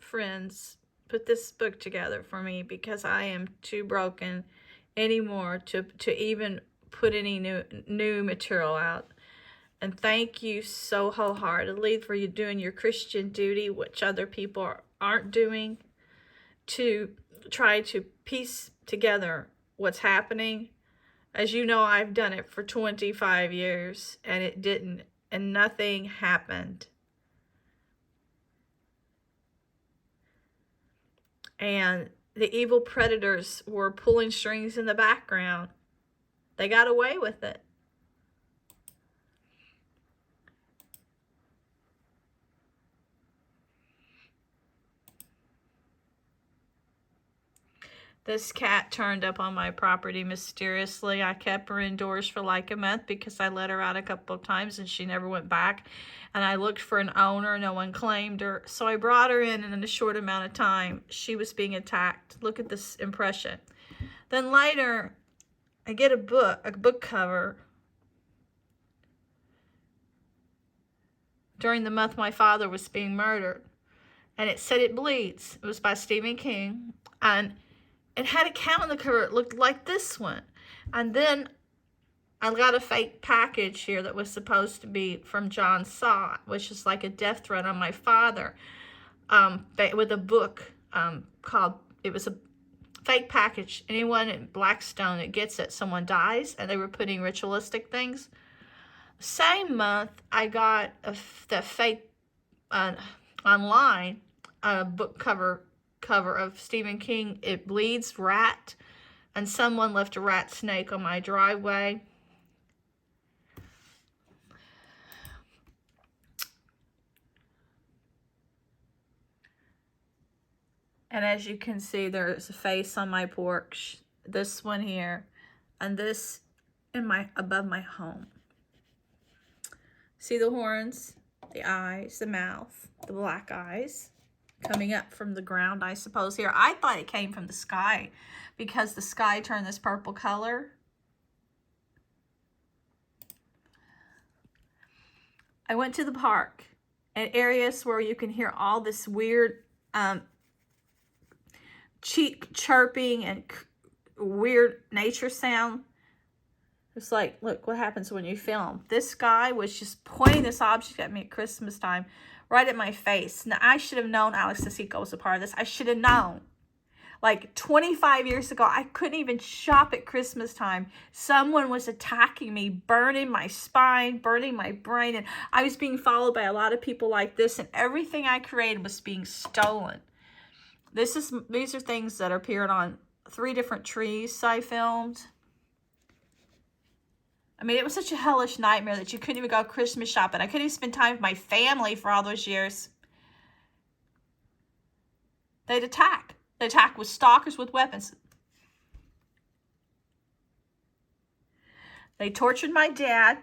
friends put this book together for me because I am too broken anymore to even put any new material out. And thank you so wholeheartedly for you doing your Christian duty, which other people aren't doing, to try to piece together what's happening. As you know, I've done it for 25 years and it didn't, and nothing happened. And the evil predators were pulling strings in the background. They got away with it. This cat turned up on my property mysteriously. I kept her indoors for like a month because I let her out a couple of times and she never went back. And I looked for an owner. No one claimed her. So I brought her in, and in a short amount of time, she was being attacked. Look at this impression. Then later, I get a book cover. During the month my father was being murdered. And it said It Bleeds. It was by Stephen King. And it had a cat on the cover. It looked like this one. And then I got a fake package here that was supposed to be from John Sott, which is like a death threat on my father, with a book called, it was a fake package. Anyone in Blackstone that gets it, someone dies, and they were putting ritualistic things. Same month, I got the fake online book cover of Stephen King, It Bleeds, rat, and someone left a rat snake on my driveway. And as you can see, there's a face on my porch, this one here, and this above my home. See the horns, the eyes, the mouth, the black eyes coming up from the ground, I suppose, here. I thought it came from the sky because the sky turned this purple color. I went to the park and areas where you can hear all this weird chirping and weird nature sound. It's like, look what happens when you film. This guy was just pointing this object at me at Christmas time, right at my face. Now, I should have known Alex Sissoko was a part of this. I should have known. Like 25 years ago, I couldn't even shop at Christmas time. Someone was attacking me, burning my spine, burning my brain, and I was being followed by a lot of people like this, and everything I created was being stolen. These are things that appeared on 3 different trees I filmed. I mean, it was such a hellish nightmare that you couldn't even go Christmas shopping. I couldn't even spend time with my family for all those years. They'd attack. They'd attack with stalkers with weapons. They tortured my dad.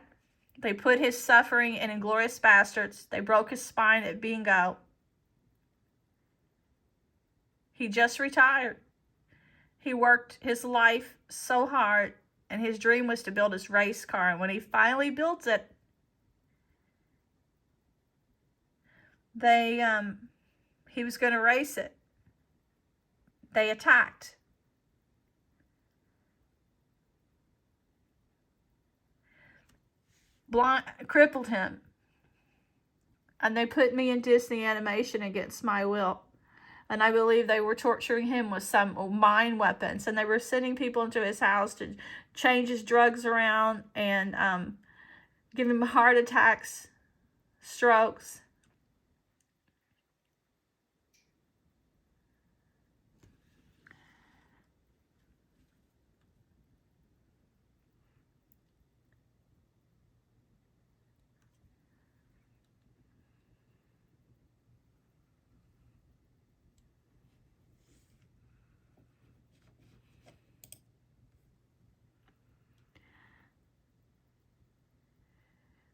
They put his suffering in Inglourious Basterds. They broke his spine at bingo. He just retired. He worked his life so hard, and his dream was to build his race car. And when he finally builds it, he was going to race it. They attacked. Crippled him. And they put me in Disney animation against my will. And I believe they were torturing him with some mind weapons. And they were sending people into his house to change his drugs around and give him heart attacks, strokes.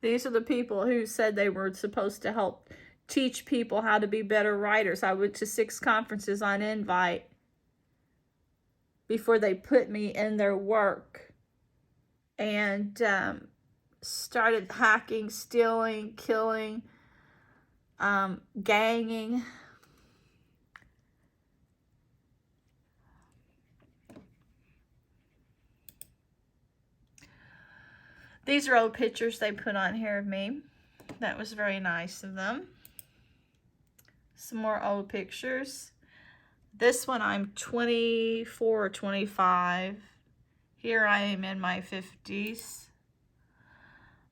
These are the people who said they were supposed to help teach people how to be better writers. I went to 6 conferences on invite before they put me in their work, and started hacking, stealing, killing, ganging. These are old pictures they put on here of me. That was very nice of them. Some more old pictures. This one I'm 24 or 25. Here I am in my 50s.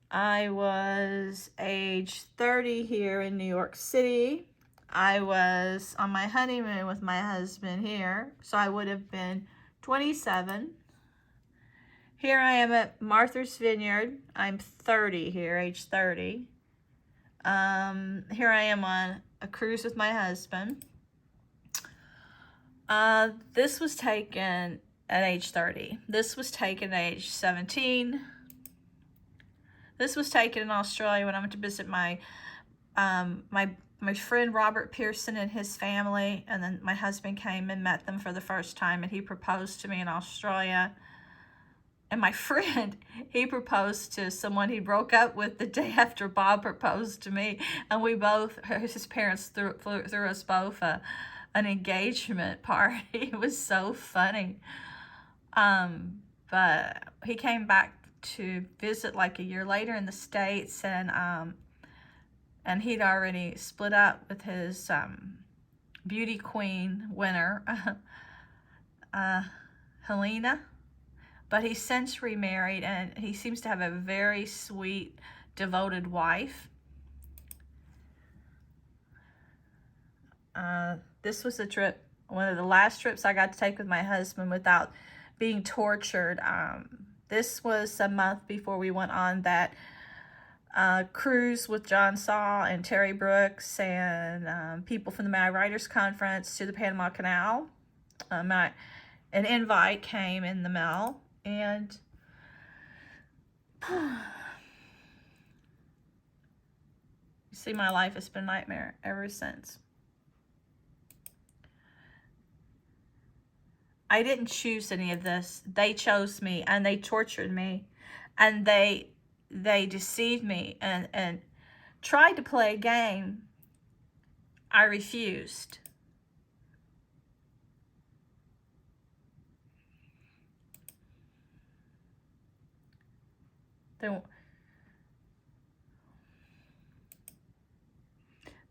I was age 30 here in New York City. I was on my honeymoon with my husband here, so I would have been 27. Here I am at Martha's Vineyard. I'm 30 here, age 30. Here I am on a cruise with my husband. This was taken at age 30. This was taken at age 17. This was taken in Australia when I went to visit my my friend Robert Pearson and his family, and then my husband came and met them for the first time, and he proposed to me in Australia. And my friend, he proposed to someone he broke up with the day after Bob proposed to me, and we both, his parents threw us both an engagement party. It was so funny. But he came back to visit like a year later in the States, and he'd already split up with his beauty queen winner, Helena. But he's since remarried, and he seems to have a very sweet, devoted wife. This was a trip, one of the last trips I got to take with my husband without being tortured. This was a month before we went on that cruise with John Saw and Terry Brooks and people from the Mad Writers Conference to the Panama Canal. An invite came in the mail, and you see, my life has been a nightmare ever since. I didn't choose any of this. They chose me, and they tortured me, and they deceived me and tried to play a game. I refused.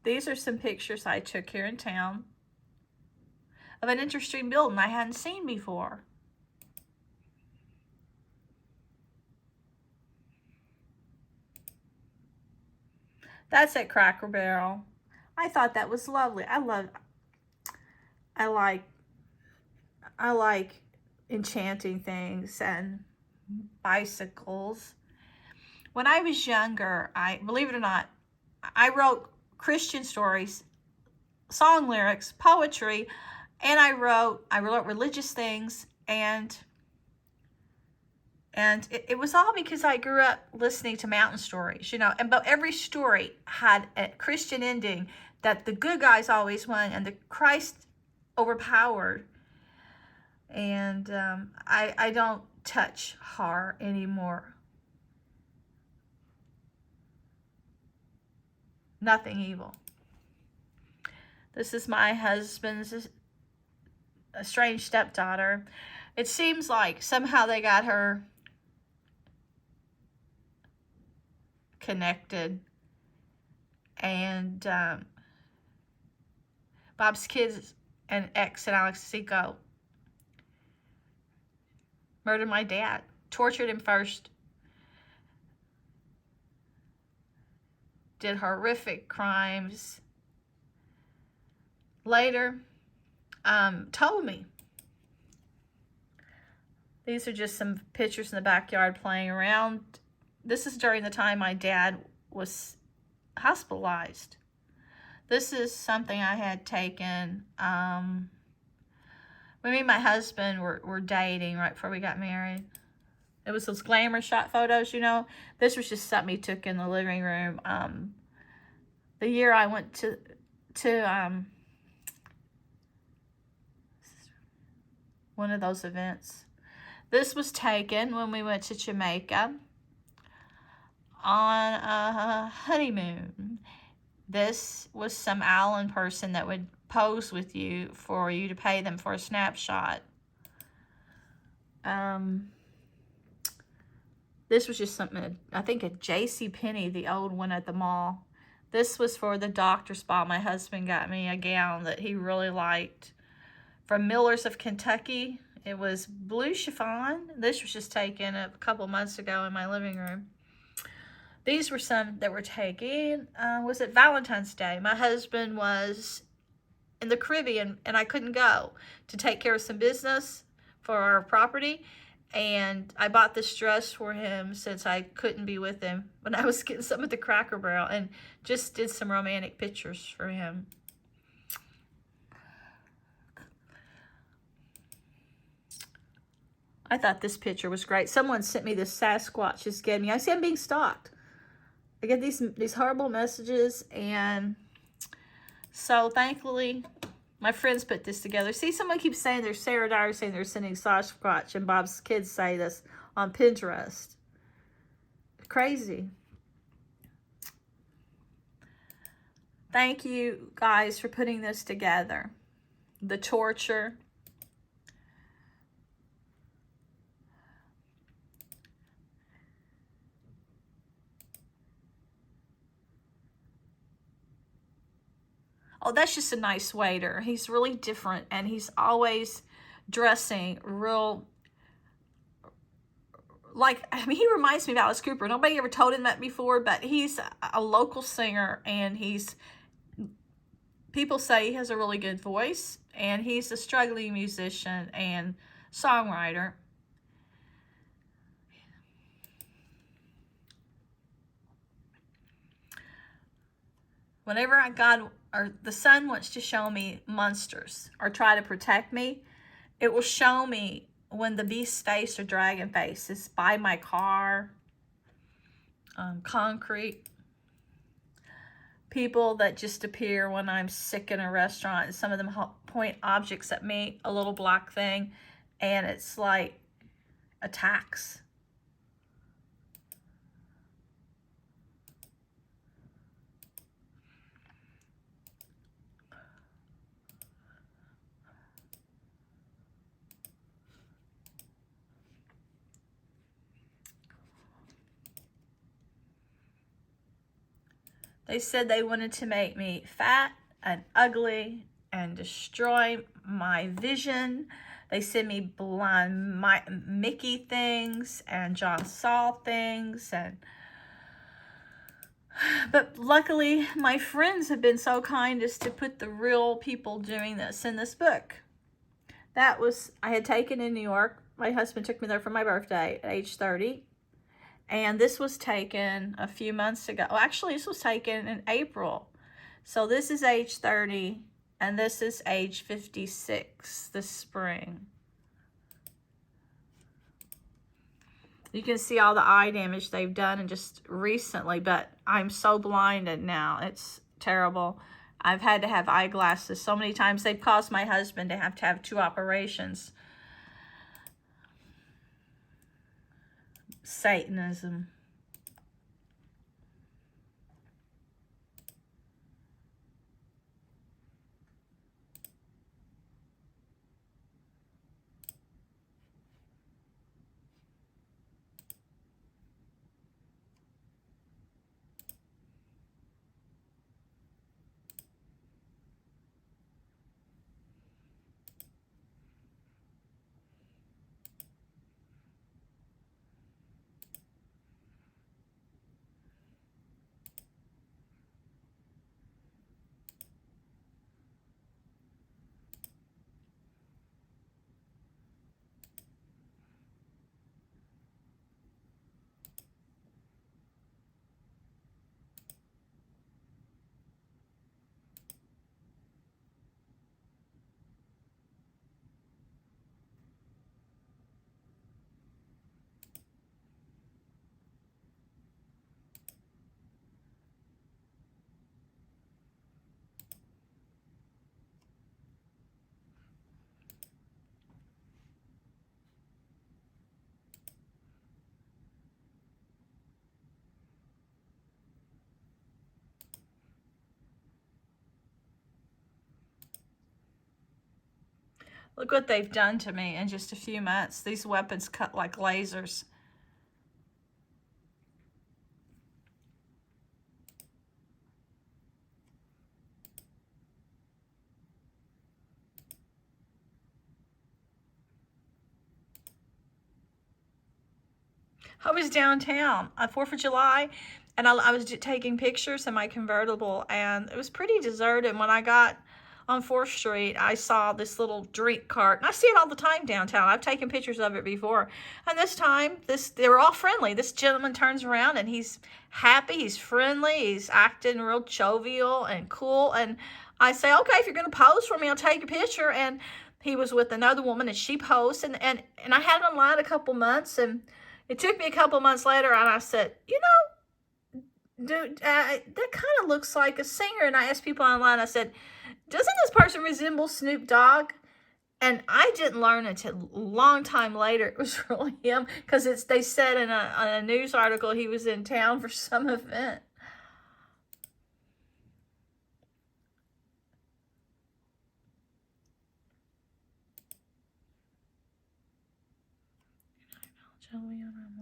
These are some pictures I took here in town of an interesting building I hadn't seen before. That's at Cracker Barrel. I thought that was lovely. I like enchanting things and bicycles. When I was younger, believe it or not, I wrote Christian stories, song lyrics, poetry, and I wrote religious things, and it was all because I grew up listening to mountain stories, you know, but every story had a Christian ending, that the good guys always won and the Christ overpowered. And I don't touch horror anymore. Nothing evil. This is my husband's estranged stepdaughter. It seems like somehow they got her connected. And Bob's kids and ex and Alex Seco murdered my dad, tortured him first, did horrific crimes. Later, told me. These are just some pictures in the backyard playing around. This is during the time my dad was hospitalized. This is something I had taken when me and my husband were dating right before we got married. It was those glamour shot photos, you know. This was just something he took in the living room. The year I went to one of those events. This was taken when we went to Jamaica on a honeymoon. This was some island person that would pose with you for you to pay them for a snapshot. This was just something, I think a J.C. Penney, the old one at the mall. This was for the doctor's ball. My husband got me a gown that he really liked from Miller's of Kentucky. It was blue chiffon. This was just taken a couple months ago in my living room. These were some that were taken. Was it Valentine's Day? My husband was in the Caribbean and I couldn't go to take care of some business for our property. And I bought this dress for him since I couldn't be with him when I was getting some at the Cracker Barrel, and just did some romantic pictures for him. I thought this picture was great. Someone sent me this Sasquatch just getting me. I see I'm being stalked. I get these horrible messages, and so thankfully my friends put this together. See, someone keeps saying there's Sarah Dyer saying they're sending Sasquatch, and Bob's kids say this on Pinterest. Crazy. Thank you guys for putting this together. The torture. Oh, that's just a nice waiter. He's really different, and he's always dressing real, like, I mean, he reminds me of Alice Cooper. Nobody ever told him that before, but he's a local singer, and people say he has a really good voice, and he's a struggling musician and songwriter. Whenever God or the sun wants to show me monsters or try to protect me, it will show me when the beast face or dragon face is by my car, concrete. People that just appear when I'm sick in a restaurant, and some of them point objects at me, a little black thing, and it's like attacks. They said they wanted to make me fat and ugly and destroy my vision. They sent me blind Mickey things and John Saul things, but luckily my friends have been so kind as to put the real people doing this in this book. That was, I had taken in New York. My husband took me there for my birthday at age 30. And this was taken a few months ago. Well, actually, this was taken in April. So this is age 30, and this is age 56 this spring. You can see all the eye damage they've done and just recently, but I'm so blinded now. It's terrible. I've had to have eyeglasses so many times. They've caused my husband to have 2 operations. Satanism. Look what they've done to me in just a few months. These weapons cut like lasers. I was downtown on 4th of July, and I was taking pictures in my convertible, and it was pretty deserted. And when I got on 4th Street, I saw this little drink cart, and I see it all the time downtown. I've taken pictures of it before. And this time, they were all friendly. This gentleman turns around, and he's happy, he's friendly, he's acting real jovial and cool. And I say, okay, if you're going to pose for me, I'll take a picture. And he was with another woman, and she posed, and I had it online a couple months, and it took me a couple months later, and I said, you know, dude, that kind of looks like a singer. And I asked people online, I said, doesn't this person resemble Snoop Dogg? And I didn't learn until a long time later it was really him, because they said in a news article he was in town for some event. Joey on